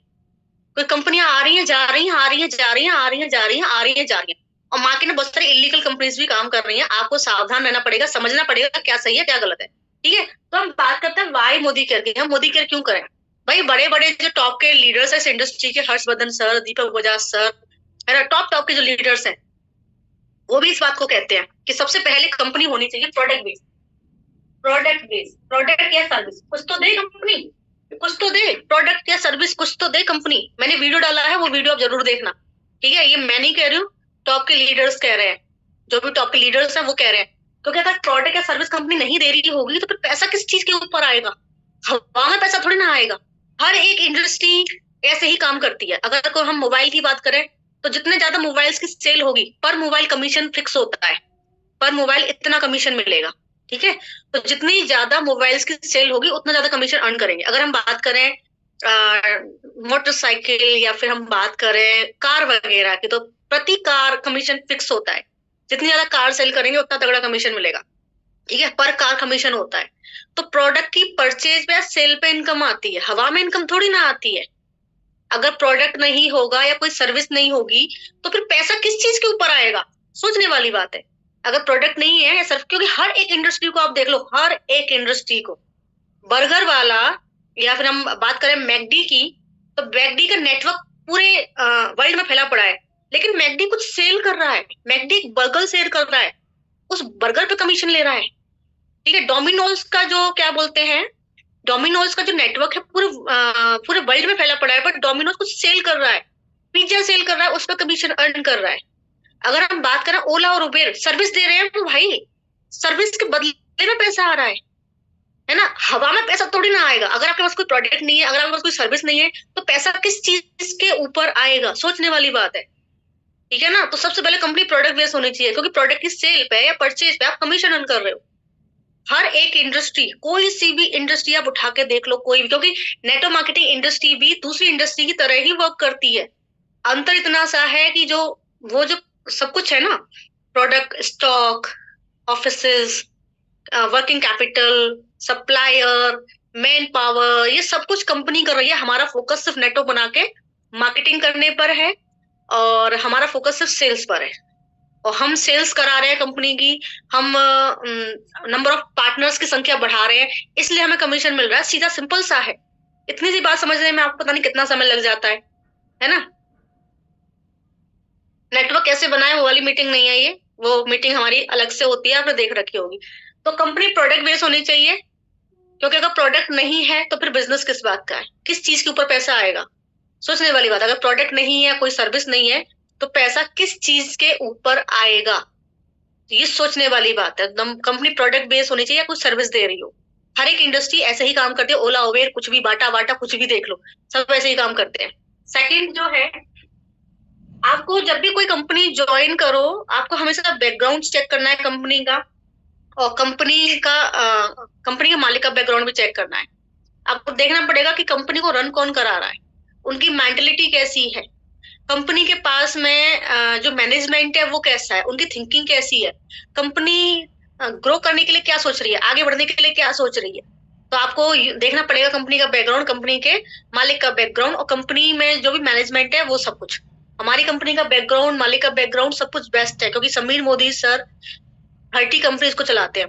कोई कंपनियां आ रही हैं जा रही हैं, आ रही हैं जा रही हैं, आ रही हैं जा रही हैं, आ रही हैं जा रही हैं, और मार्केट में बहुत सारी इलीगल कंपनीज भी काम कर रही हैं। आपको सावधान रहना पड़ेगा, समझना पड़ेगा क्या सही है क्या गलत है, ठीक है। तो हम बात करते हैं वाई मोदी केयर की, हम मोदी केयर क्यों करें। भाई बड़े बड़े जो टॉप के लीडर्स है इस इंडस्ट्री के, हर्षवर्धन सर, दीपक बजाज सर, टॉप के जो लीडर्स हैं वो भी इस बात को कहते हैं कि सबसे पहले कंपनी होनी चाहिए प्रोडक्ट बेस्ड। प्रोडक्ट या सर्विस कुछ तो दे कंपनी, कुछ तो दे प्रोडक्ट या सर्विस, कुछ तो दे कंपनी। मैंने वीडियो डाला है, वो वीडियो आप जरूर देखना, ठीक है। ये मैं नहीं कह रही हूँ, टॉप के लीडर्स कह रहे हैं, जो भी टॉप के लीडर्स हैं वो कह रहे हैं। क्योंकि अगर प्रोडक्ट या सर्विस कंपनी नहीं दे रही होगी तो फिर पैसा किस चीज के ऊपर आएगा, हवा में पैसा थोड़ी ना आएगा। हर एक इंडस्ट्री ऐसे ही काम करती है। अगर कोई हम मोबाइल की बात करें तो जितने ज्यादा मोबाइल्स की सेल होगी पर मोबाइल कमीशन फिक्स होता है, पर मोबाइल इतना कमीशन मिलेगा, ठीक है। तो जितनी ज्यादा मोबाइल्स की सेल होगी उतना ज्यादा कमीशन अर्न करेंगे। अगर हम बात करें मोटरसाइकिल या फिर हम बात करें कार वगैरह की, तो प्रति कार कमीशन फिक्स होता है। जितनी ज्यादा कार सेल करेंगे उतना तगड़ा कमीशन मिलेगा, ठीक है, पर कार कमीशन होता है। तो प्रोडक्ट की परचेज पे सेल पे इनकम आती है, हवा में इनकम थोड़ी ना आती है। अगर प्रोडक्ट नहीं होगा या कोई सर्विस नहीं होगी तो फिर पैसा किस चीज के ऊपर आएगा, सोचने वाली बात है। अगर प्रोडक्ट नहीं है या सिर्फ, क्योंकि हर एक इंडस्ट्री को आप देख लो, हर एक इंडस्ट्री को, बर्गर वाला या फिर हम बात करें मैकडी की, तो मैकडी का नेटवर्क पूरे वर्ल्ड में फैला पड़ा है, लेकिन मैकडी कुछ सेल कर रहा है, मैकडी एक बर्गर सेल कर रहा है, उस बर्गर पे कमीशन ले रहा है, ठीक है, डोमिनोज का जो क्या बोलते हैं, डोमिनोज का जो नेटवर्क है पूरे पूरे वर्ल्ड में फैला पड़ा है, बट डोमिनोज कुछ सेल कर रहा है, पिज्जा सेल कर रहा है, उस पर कमीशन अर्न कर रहा है। अगर हम बात करें ओला और उबेर, सर्विस दे रहे हैं तो भाई सर्विस के बदले में पैसा आ रहा है ना। हवा में पैसा थोड़ी ना आएगा। अगर आपके पास कोई प्रोडक्ट नहीं है, अगर आपके पास कोई सर्विस नहीं है, तो पैसा किस चीज के ऊपर आएगा, सोचने वाली बात है। ठीक है ना। तो सबसे पहले कंपनी प्रोडक्ट बेस्ड होनी चाहिए, क्योंकि प्रोडक्ट की सेल पे या परचेज पे आप कमीशन अर्न कर रहे हो। हर एक इंडस्ट्री, कोई सी भी इंडस्ट्री आप उठा के देख लो, कोई भी, क्योंकि नेटवर्क मार्केटिंग इंडस्ट्री भी दूसरी इंडस्ट्री की तरह ही वर्क करती है। अंतर इतना सा है कि जो वो जो सब कुछ है ना, product, stock, offices, working capital, supplier, man power, ये सब कुछ कंपनी कर रही है। हमारा फोकस सिर्फ नेटवर्क बना के मार्केटिंग करने पर है, और हमारा फोकस सिर्फ सेल्स पर है, और हम सेल्स करा रहे हैं कंपनी की। हम नंबर ऑफ पार्टनर्स की संख्या बढ़ा रहे हैं, इसलिए हमें कमीशन मिल रहा है। सीधा सिंपल सा है। इतनी सी बात समझने में आपको पता नहीं कितना समय लग जाता है ना। नेटवर्क कैसे बनाए वो वाली मीटिंग नहीं है ये, वो मीटिंग हमारी अलग से होती है, आपने देख रखी होगी। तो कंपनी प्रोडक्ट बेस्ड होनी चाहिए, क्योंकि अगर प्रोडक्ट नहीं है तो फिर बिजनेस किस बात का है, किस चीज के ऊपर पैसा आएगा, सोचने वाली बात। अगर प्रोडक्ट नहीं है, कोई सर्विस नहीं है, तो पैसा किस चीज के ऊपर आएगा, ये सोचने वाली बात है। कंपनी प्रोडक्ट बेस्ड होनी चाहिए या कुछ सर्विस दे रही हो। हर एक इंडस्ट्री ऐसे ही काम करती है, ओला उबेर कुछ भी, बाटा वाटा कुछ भी देख लो, सब ऐसे ही काम करते हैं। सेकंड जो है, आपको जब भी कोई कंपनी ज्वाइन करो, आपको हमेशा बैकग्राउंड चेक करना है कंपनी का, और कंपनी के मालिक का बैकग्राउंड भी चेक करना है। आपको देखना पड़ेगा कि कंपनी को रन कौन करा रहा है, उनकी मेंटेलिटी कैसी है, कंपनी के पास में जो मैनेजमेंट है वो कैसा है, उनकी थिंकिंग कैसी है, कंपनी ग्रो करने के लिए क्या सोच रही है, आगे बढ़ने के लिए क्या सोच रही है। तो आपको देखना पड़ेगा कंपनी का बैकग्राउंड, कंपनी के मालिक का बैकग्राउंड, और कंपनी में जो भी मैनेजमेंट है वो सब कुछ। हमारी कंपनी का बैकग्राउंड, मालिक का बैकग्राउंड सब कुछ बेस्ट है, क्योंकि समीर मोदी सर 30 कंपनीज को चलाते हैं,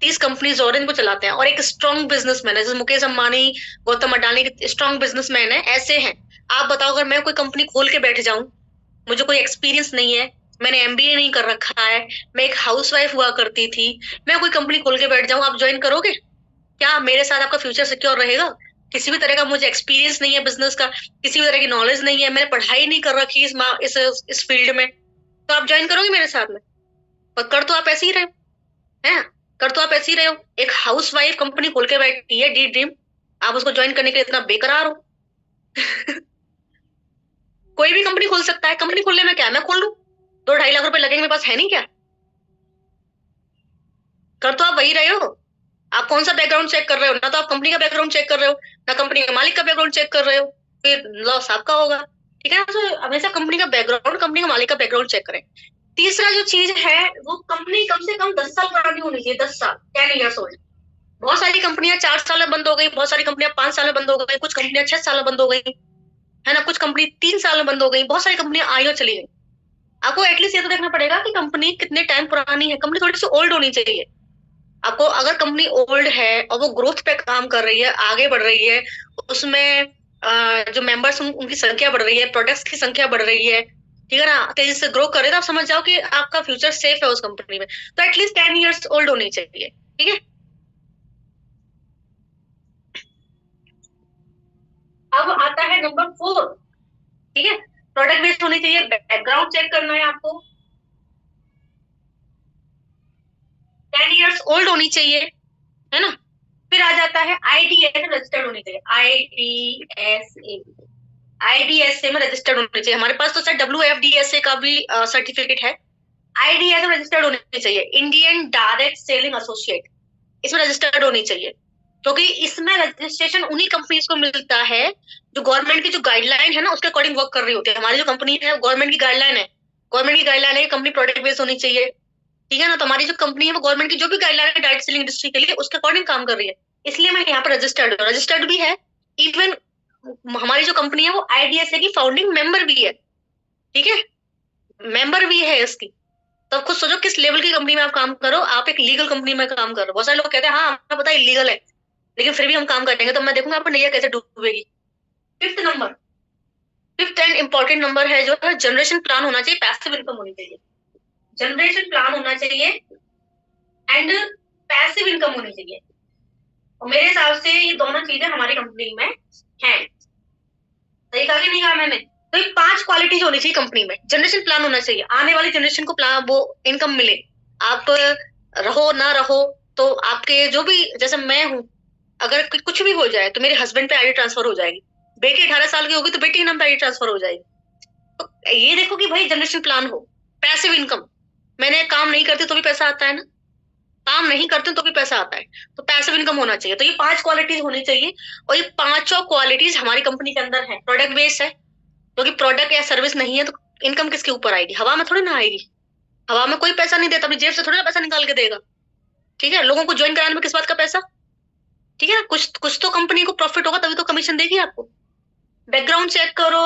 30 कंपनीज और इनको चलाते हैं, और एक स्ट्रॉन्ग बिजनेसमैन है, जैसे मुकेश अंबानी, गौतम अडानी के स्ट्रॉन्ग बिजनेसमैन है, ऐसे हैं। आप बताओ, अगर मैं कोई कंपनी खोल के बैठ जाऊं, मुझे कोई एक्सपीरियंस नहीं है, मैंने एमबीए नहीं कर रखा है, मैं एक हाउसवाइफ हुआ करती थी, मैं कोई कंपनी खोल के बैठ जाऊं, आप ज्वाइन करोगे क्या? मेरे साथ आपका फ्यूचर सिक्योर रहेगा? किसी भी तरह का मुझे एक्सपीरियंस नहीं है बिजनेस का, किसी भी तरह की नॉलेज नहीं है, मैंने पढ़ाई नहीं कर रखी इस फील्ड में, तो आप ज्वाइन करोगे मेरे साथ में? पर कर तो आप ऐसे ही रहे हो, है, कर तो आप ऐसे ही रहे हो। एक हाउसवाइफ कंपनी खोल के बैठी है, डी ड्रीम, आप उसको ज्वाइन करने के लिए इतना बेकरार हो। कोई भी कंपनी खोल सकता है, कंपनी खोलने में क्या है, मैं खोल लूं, 2-2.5 लाख रुपए लगेंगे, मेरे पास है नहीं क्या? कर तो आप वही रहे हो। आप कौन सा बैकग्राउंड चेक कर रहे हो? ना तो आप कंपनी का बैकग्राउंड चेक कर रहे हो, ना कंपनी के मालिक का बैकग्राउंड चेक कर रहे हो, फिर लॉस आपका होगा। ठीक है ना। तो हमेशा कंपनी का बैकग्राउंड, कंपनी का मालिक का बैकग्राउंड चेक करें। तीसरा जो चीज है, वो कंपनी कम से कम 10 साल पुरानी होनी चाहिए, 10 साल, 10 years ओल्ड। बहुत सारी कंपनियां 4 साल में बंद हो गई, बहुत सारी कंपनियां 5 साल में बंद हो गई, कुछ कंपनियां 6 साल में बंद हो गई, है ना, कुछ कंपनी 3 साल में बंद हो गई, बहुत सारी कंपनियां आई और चली गई। आपको एटलीस्ट ये तो देखना पड़ेगा कि कंपनी कितने टाइम पुरानी है, कंपनी थोड़ी सी ओल्ड होनी चाहिए। आपको अगर कंपनी ओल्ड है और वो ग्रोथ पे काम कर रही है, आगे बढ़ रही है, उसमें जो मेंबर्स उनकी संख्या बढ़ रही है, प्रोडक्ट्स की संख्या बढ़ रही है, ठीक है ना, तेजी से ग्रो कर रहे, तो आप समझ जाओ कि आपका फ्यूचर सेफ है उस कंपनी में। तो एटलीस्ट 10 years ओल्ड होनी चाहिए। ठीक है। अब आता है नंबर 4। ठीक है, प्रोडक्ट बेस्ड होनी चाहिए, बैकग्राउंड चेक करना है आपको, 10 years ओल्ड होनी चाहिए, है ना। फिर आ जाता है आईडीएस रजिस्टर्ड होनी चाहिए, आईडीएसए में रजिस्टर्ड होनी चाहिए। हमारे पास तो सर WFDSA का भी सर्टिफिकेट है। आईडीएसए में रजिस्टर्ड होनी चाहिए, इंडियन डायरेक्ट सेलिंग एसोसिएट, इसमें रजिस्टर्ड होनी चाहिए, क्योंकि इसमें रजिस्ट्रेशन उन्हीं कंपनीज को मिलता है जो गवर्नमेंट की जो गाइडलाइन है ना उसके अकॉर्डिंग वर्क कर रही होती है। हमारी जो कंपनी है गवर्नमेंट की गाइडलाइन है, गवर्नमेंट की गाइडलाइन है कि कंपनी प्रोडक्ट बेस्ड होनी चाहिए। ठीक है ना। तो हमारी जो कंपनी है वो गवर्नमेंट की जो भी गाइडलाइन है डायरेक्ट सेलिंग इंडस्ट्री के लिए, उसके अकॉर्डिंग काम कर रही है, इसलिए मैं यहाँ पर रजिस्टर्ड भी है। इवन हमारी जो कंपनी है वो आईडीएसए की फाउंडिंग मेंबर भी है। ठीक है, मेंबर भी है इसकी। तो आप खुद सोचो किस लेवल की कंपनी में आप काम करो, आप एक लीगल कंपनी में काम कर रहे हो। बहुत सारे लोग कहते हैं हाँ हमें पता है इलीगल है, लेकिन फिर भी हम काम करेंगे, तो मैं देखूंगा आप नैया कैसे डूबेगी। Fifth number, fifth and important number है जो है जनरेशन प्लान होना चाहिए, पैसिव इनकम होनी चाहिए, जनरेशन प्लान होना चाहिए। एंड पैसिव इनकम होनी चाहिए। और मेरे हिसाब से ये दोनों चीजें हमारी कंपनी में हैं। सही कहा कि नहीं कहा मैंने? तो ये 5 क्वालिटीज होनी चाहिए कंपनी में। जनरेशन प्लान होना चाहिए, आने वाली जनरेशन को प्लान वो इनकम मिले। आप रहो ना रहो तो आपके जो भी, जैसे मैं हूँ, अगर कुछ भी हो जाए तो मेरे हस्बैंड पे आईडी ट्रांसफर हो जाएगी। बेटी 18 साल की होगी तो बेटी के नाम पे आईडी ट्रांसफर हो जाएगी। तो ये देखो कि भाई जनरेशन प्लान हो, पैसिव इनकम। मैंने काम नहीं करती तो भी पैसा आता है ना, काम नहीं करते तो भी पैसा आता है, तो पैसिव इनकम होना चाहिए। तो ये 5 क्वालिटीज होनी चाहिए। और ये पांचों क्वालिटीज हमारी कंपनी के अंदर है। प्रोडक्ट बेस्ड है, क्योंकि प्रोडक्ट या सर्विस नहीं है तो इनकम किसके ऊपर आएगी? हवा में थोड़ी ना आएगी। हवा में कोई पैसा नहीं देता, अपनी जेब से थोड़ी ना पैसा निकाल के देगा। ठीक है, लोगों को ज्वाइन कराने में किस बात का पैसा? ठीक है ना, कुछ कुछ तो कंपनी को प्रॉफिट होगा तभी तो कमीशन देगी आपको। बैकग्राउंड चेक करो,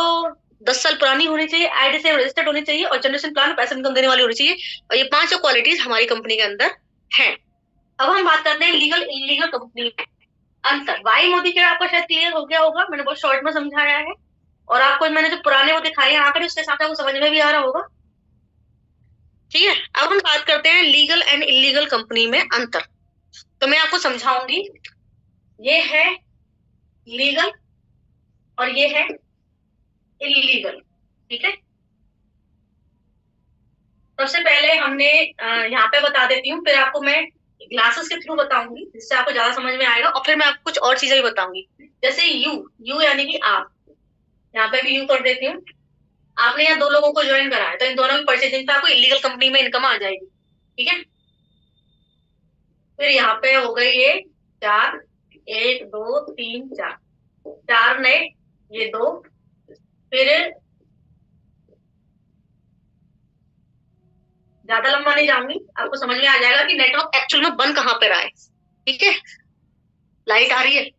10 साल पुरानी होनी चाहिए, आईडी से रजिस्टर्ड होनी चाहिए, और जनरेशन प्लान में पैसा इनकम देने वाली होनी चाहिए। और ये पांचों क्वालिटीज हमारी कंपनी के अंदर है। अब हम बात करते हैं लीगल इलीगल कंपनी में अंतर। वाई मोदी के आपको शायद क्लियर हो गया होगा, मैंने बहुत शॉर्ट में समझाया है। और आपको मैंने जो पुराने वो दिखाए हैं आंकड़े, उसके साथ आपको समझ में भी आ रहा होगा। ठीक है, अब हम बात करते हैं लीगल एंड इलीगल कंपनी में अंतर। तो मैं आपको समझाऊंगी। ये है लीगल और ये है इलीगल। ठीक है, सबसे पहले हमने यहाँ पे बता देती हूँ, फिर आपको मैं ग्लासेस के थ्रू बताऊंगी जिससे आपको ज्यादा समझ में आएगा, और फिर मैं आपको कुछ और चीजें भी बताऊंगी। जैसे यू यानी कि आप, यहाँ पे भी यू कर देती हूँ। आपने यहाँ 2 लोगों को ज्वाइन करा है, तो इन दोनों की परचेजिंग पे आपको इलीगल कंपनी में इनकम आ जाएगी। ठीक है, फिर यहाँ पे हो गई ये 4, 1 2 3 4, 4 नए, ये 2, फिर ज्यादा लंबा नहीं जाऊंगी, आपको समझ में आ जाएगा कि नेटवर्क एक्चुअल में बन कहाँ पे रहा है। ठीक है, लाइट आ रही है?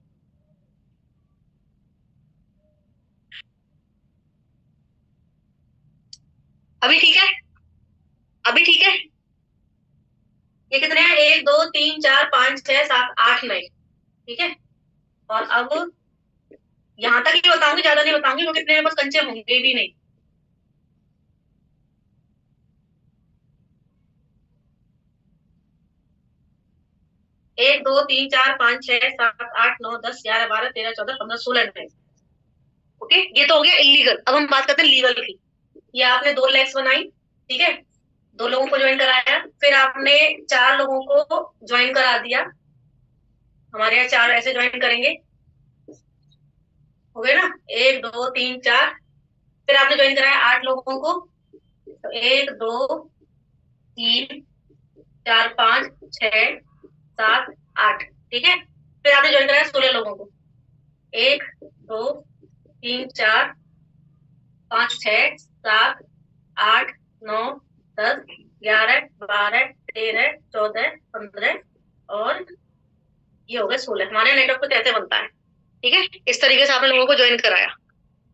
अभी ठीक है? अभी ठीक है? ये कितने हैं? 1 2 3 4 5 6 7 8 नए। ठीक है, और अब यहाँ तक ही बताऊंगी, ज्यादा नहीं बताऊंगी क्योंकि इतने बस कंचे होंगे भी नहीं। एक 2 3 4 5 6 7 8 9 10 11 12 13 14 15 16 नए। ओके, ये तो हो गया इलीगल। अब हम बात करते हैं लीगल की। ये आपने 2 लेग्स बनाई, ठीक है, 2 लोगों को ज्वाइन कराया, फिर आपने 4 लोगों को ज्वाइन करा दिया। हमारे यहाँ 4 ऐसे ज्वाइन करेंगे, हो गए ना? 1 2 3 4, फिर आपने ज्वाइन कराया 8 लोगों को, तो 1 2 3 4 5 6 7 8। ठीक है, फिर आपने ज्वाइन कराया 16 लोगों को, 1 2 3 4 5 6 7 8 9 10 11 12 13 14 15 और ये हो गए 16। हमारे नेटवर्क कुछ ऐसे बनता है। ठीक है, इस तरीके से आपने लोगों को ज्वाइन कराया।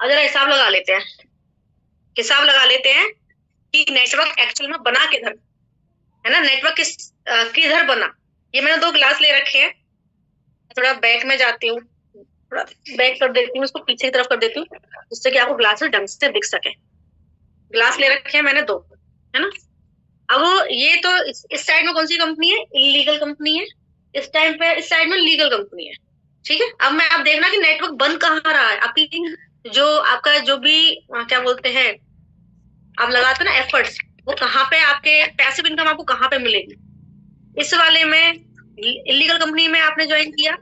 अब जरा हिसाब लगा लेते हैं, हिसाब लगा लेते हैं कि नेटवर्क एक्चुअल में बना किधर है ना, नेटवर्क किधर बना। ये मैंने 2 ग्लास ले रखे हैं, थोड़ा बैक में जाती हूँ, थोड़ा बैक कर देती हूँ, इसको पीछे की तरफ कर देती हूँ जिससे कि आपको ग्लास में ढंग से दिख सके। ग्लास ले रखे हैं मैंने 2, है ना। अब ये तो इस साइड में कौन सी कंपनी है? इलीगल कंपनी है। इस टाइम पे इस साइड में लीगल कंपनी है। ठीक है, अब मैं आप देखना कि नेटवर्क बन कहाँ रहा है। आपकी जो आपका जो भी क्या बोलते हैं, आप लगाते ना एफर्ट्स, वो कहाँ पे आपके पैसिव इनकम आपको कहाँ पे मिलेगी। इस वाले में इलीगल कंपनी में आपने ज्वाइन किया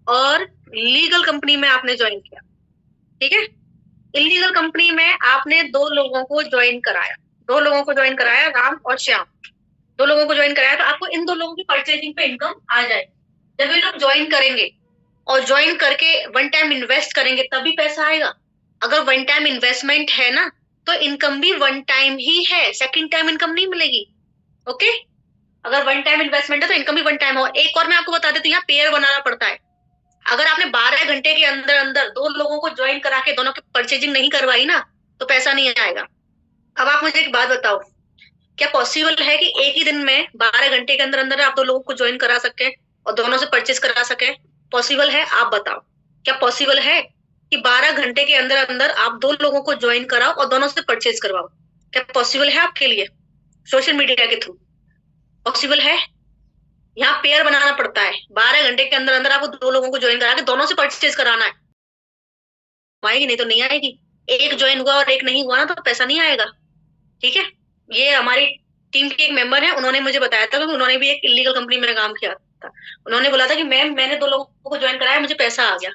और लीगल कंपनी में आपने ज्वाइन किया। ठीक है, इलीगल कंपनी में आपने 2 लोगों को ज्वाइन कराया, 2 लोगों को ज्वाइन कराया, राम और श्याम, 2 लोगों को ज्वाइन कराया, तो आपको इन 2 लोगों की परचेजिंग पे इनकम आ जाएगी। जब ये लोग ज्वाइन करेंगे और ज्वाइन करके वन टाइम इन्वेस्ट करेंगे तभी पैसा आएगा। अगर वन टाइम इन्वेस्टमेंट है ना तो इनकम भी वन टाइम ही है, सेकंड टाइम इनकम नहीं मिलेगी। ओके, अगर वन टाइम इन्वेस्टमेंट है तो इनकम भी वन टाइम हो। एक और मैं आपको बता देती हूँ, यहाँ पेयर बनाना पड़ता है। अगर आपने 12 घंटे के अंदर अंदर 2 लोगों को ज्वाइन करा के दोनों की परचेजिंग नहीं करवाई ना तो पैसा नहीं आएगा। अब आप मुझे एक बात बताओ, क्या पॉसिबल है कि एक ही दिन में 12 घंटे के अंदर अंदर आप 2 लोगों को ज्वाइन करा सके और दोनों से परचेज करा सके? पॉसिबल है? आप बताओ, क्या पॉसिबल है कि 12 घंटे के अंदर अंदर आप 2 लोगों को ज्वाइन कराओ और दोनों से परचेज करवाओ? क्या पॉसिबल है आपके लिए सोशल मीडिया के थ्रू? पॉसिबल है? यहाँ पेयर बनाना पड़ता है, 12 घंटे के अंदर अंदर आपको 2 लोगों को ज्वाइन करा के दोनों से परचेज कराना है। आएगी नहीं तो नहीं आएगी। एक ज्वाइन हुआ और एक नहीं हुआ ना तो पैसा नहीं आएगा। ठीक है, ये हमारी टीम के एक मेंबर है, उन्होंने मुझे बताया था, क्योंकि उन्होंने भी एक इलीगल कंपनी में काम किया था। उन्होंने बोला था कि मैम मैंने 2 लोगों को ज्वाइन कराया, मुझे पैसा आ गया।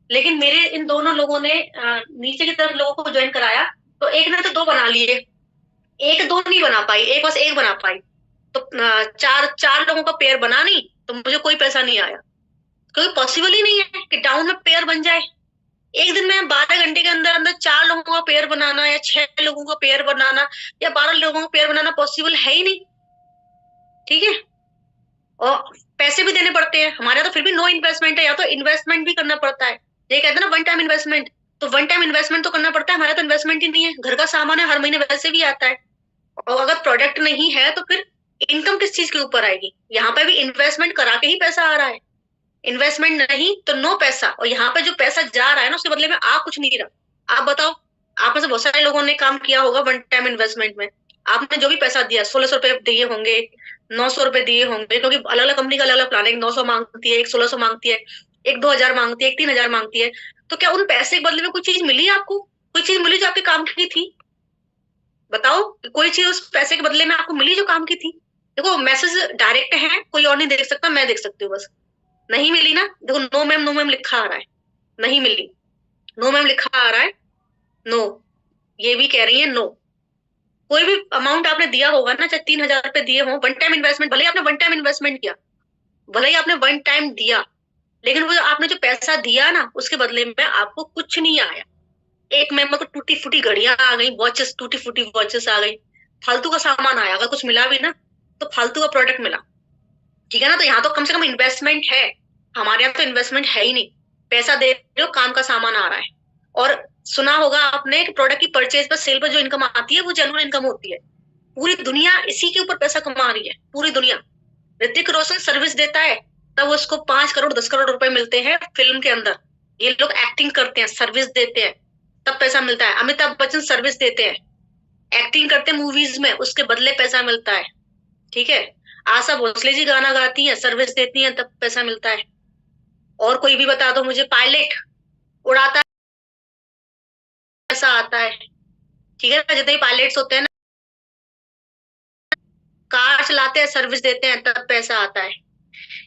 लेकिन मेरे इन दोनों लोगों ने नीचे की तरफ लोगों को ज्वाइन कराया, तो एक ने तो 2 बना लिए, एक 2 नहीं बना पाई, एक बस एक बना पाई। तो चार चार लोगों का पेयर बना नहीं, तो मुझे कोई पैसा नहीं आया, क्योंकि पॉसिबल ही नहीं है कि डाउन में पेयर बन जाए। एक दिन में 12 घंटे के अंदर अंदर 4 लोगों का पेयर बनाना या 6 लोगों का पेयर बनाना या 12 लोगों का पेयर बनाना पॉसिबल है ही नहीं। ठीक है, और पैसे भी देने पड़ते हैं हमारे, तो फिर भी नो इन्वेस्टमेंट है, या तो इन्वेस्टमेंट भी करना पड़ता है। ये कहते हैं ना वन टाइम इन्वेस्टमेंट, तो वन टाइम इन्वेस्टमेंट तो करना पड़ता है, हमारा तो इन्वेस्टमेंट ही नहीं है, घर का सामान है, हर महीने वैसे भी आता है। और अगर प्रोडक्ट नहीं है तो फिर इनकम किस चीज के ऊपर आएगी? यहाँ पे भी इन्वेस्टमेंट करा के ही पैसा आ रहा है, इन्वेस्टमेंट नहीं तो नो पैसा। और यहाँ पे जो पैसा जा रहा है ना, उसके बदले में आ कुछ नहीं रहा। आप बताओ, आप में से बहुत सारे लोगों ने काम किया होगा वन टाइम इन्वेस्टमेंट में। आपने जो भी पैसा दिया, 1600 रुपए दिए होंगे, 900 रुपए दिए होंगे, क्योंकि अलग अलग कंपनी का अलग अलग प्लान है, एक 900 मांगती है, एक 1600 मांगती है, एक 2000 मांगती है, एक 3000 मांगती है। तो क्या उन पैसे के बदले में कोई चीज मिली आपको? कोई चीज मिली जो आपके काम की थी? बताओ, कोई चीज उस पैसे के बदले में आपको मिली जो काम की थी? देखो, मैसेज डायरेक्ट है, कोई और नहीं देख सकता, मैं देख सकती हूँ बस। नहीं मिली ना, देखो नो मैम, नो मैम लिखा आ रहा है, नहीं मिली, नो मैम लिखा आ रहा है, नो, ये भी कह रही है नो। कोई भी अमाउंट आपने दिया होगा ना, चाहे 3000 रुपए दिए हो, वन टाइम इन्वेस्टमेंट, भले ही आपने वन टाइम इन्वेस्टमेंट किया, भले ही आपने वन टाइम दिया, लेकिन वो आपने जो पैसा दिया ना, उसके बदले में आपको कुछ नहीं आया। एक मेंबर को टूटी फूटी घड़ियां आ गई, वॉचेस, टूटी फूटी वॉचेस आ गई, फालतू का सामान आया। अगर कुछ मिला भी ना तो फालतू का प्रोडक्ट मिला। ठीक है ना, तो यहाँ तो कम से कम इन्वेस्टमेंट है, हमारे यहाँ तो इन्वेस्टमेंट है ही नहीं। पैसा दे रहे हो, काम का सामान आ रहा है। और सुना होगा आपने कि प्रोडक्ट की परचेज पर, सेल पर जो इनकम आती है वो जेन्युइन इनकम होती है। पूरी दुनिया इसी के ऊपर पैसा कमा रही है, पूरी दुनिया। ऋतिक रोशन सर्विस देता है, तब उसको 5 करोड़ 10 करोड़ रुपए मिलते हैं फिल्म के अंदर। ये लोग एक्टिंग करते हैं, सर्विस देते हैं, तब पैसा मिलता है। अमिताभ बच्चन सर्विस देते हैं, एक्टिंग करते हैं मूवीज में, उसके बदले पैसा मिलता है। ठीक है, आशा भोसले जी गाना गाती हैं, सर्विस देती हैं, तब पैसा मिलता है। और कोई भी बता दो मुझे, पायलट उड़ाता है, पैसा आता है। ठीक है ना, जितने पायलट्स होते हैं ना, कार चलाते हैं, सर्विस देते हैं, तब पैसा आता है।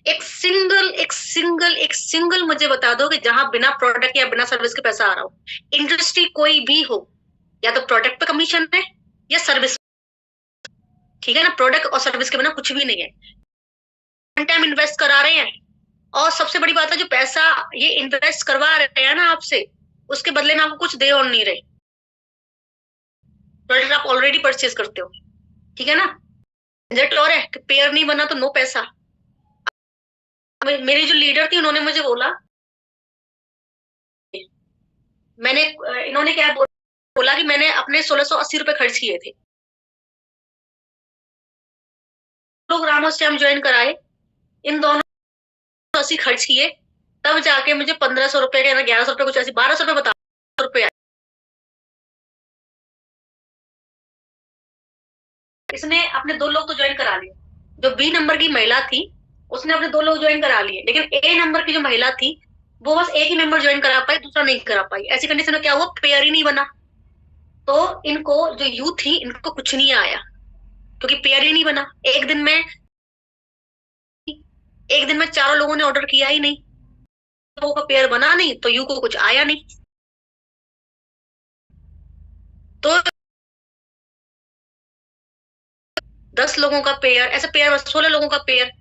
एक सिंगल मुझे बता दो कि जहां बिना प्रोडक्ट या बिना सर्विस के पैसा आ रहा हो। इंडस्ट्री कोई भी हो, या तो प्रोडक्ट पे कमीशन है या सर्विस। ठीक है ना, प्रोडक्ट और सर्विस के बिना कुछ भी नहीं है। वन टाइम इन्वेस्ट करा रहे हैं, और सबसे बड़ी बात है, जो पैसा ये इन्वेस्ट करवा रहे हैं ना आपसे, उसके बदले में आपको कुछ दे और नहीं रहे, प्रोडक्ट आप ऑलरेडी परचेज करते हो। ठीक है ना, झंझट और है कि पेयर नहीं बना तो नो पैसा। मेरी जो लीडर थी, उन्होंने मुझे बोला, मैंने इन्होंने क्या बोला कि मैंने अपने 1680 रुपए खर्च किए थे, लोग रामो से हम ज्वाइन कराए, इन दोनों 80 खर्च किए, तब जाके मुझे 1500 रुपए या 1100 रुपए, कुछ ऐसी 1200 रुपए, बता रुपए। इसने अपने 2 लोग तो ज्वाइन करा लिए, जो बी नंबर की महिला थी उसने अपने 2 लोग ज्वाइन करा लिए, लेकिन ए नंबर की जो महिला थी वो बस एक ही मेंबर ज्वाइन करा पाई, दूसरा नहीं करा पाई। ऐसी कंडीशन में क्या हुआ, पेयर ही नहीं बना। तो इनको, जो यूथ थी, इनको कुछ नहीं आया, क्योंकि पेयर ही नहीं बना। एक दिन में 4 लोगों ने ऑर्डर किया ही नहीं, लोगों का पेयर बना नहीं, तो यू को कुछ आया नहीं। तो 10 लोगों का पेयर, ऐसे पेयर, 16 लोगों का पेयर,